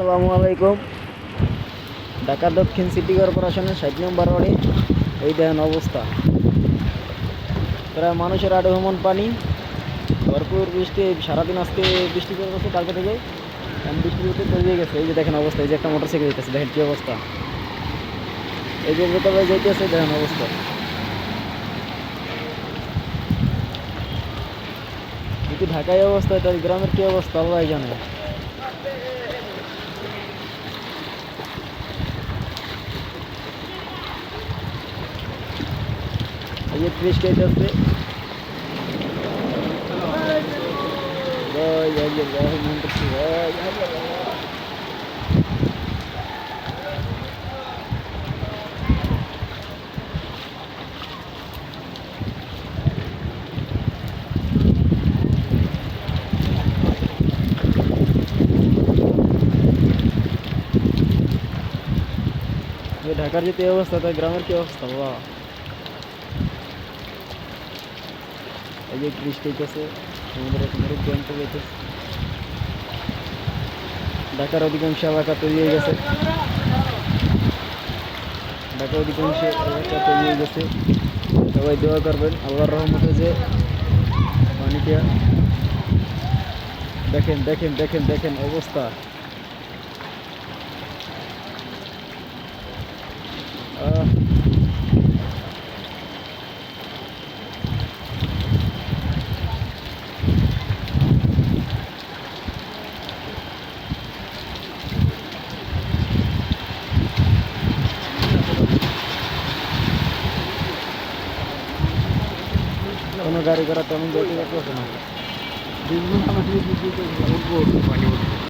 আসসালামু আলাইকুম। ঢাকা দক্ষিণ সিটি কর্পোরেশনের 60 নম্বর ওয়ার্ডে এই দেখেন অবস্থা, প্রায় মানুষের আডমন পানি, ভরপুর বৃষ্টি। সারাদিন আজকে বৃষ্টি করে গেছে, কালকে থেকে বৃষ্টির মধ্যে তৈরি গেছে। এই যে দেখেন অবস্থা, এই যে একটা মোটরসাইকেল যেতেছে, দেখেন কী অবস্থা। এই যে ভেতরে যেতেছে, দেখেন অবস্থা। যদি ঢাকায় অবস্থা, তাই গ্রামের কী অবস্থা আল্লাহ জানে। এই যে বৃষ্টি হইতেছে, ঢাকার যদি অবস্থা, তাই গ্রামের কি অবস্থা বাবা। এই যে বৃষ্টি হইতেছে, আমাদের মেরুদণ্ড হইতেছে। ঢাকার অধিকাংশ এলাকা তৈরি হয়ে গেছে, ঢাকার অধিকাংশ এলাকা তৈরি হয়ে গেছে। সবাই দোয়া করবেন আল্লাহর রহমতে যে পানিটা দেখেন দেখেন দেখেন দেখেন অবস্থা। কোনো গাড়ি ঘোড়া তেমন যেতে পারতেছে না।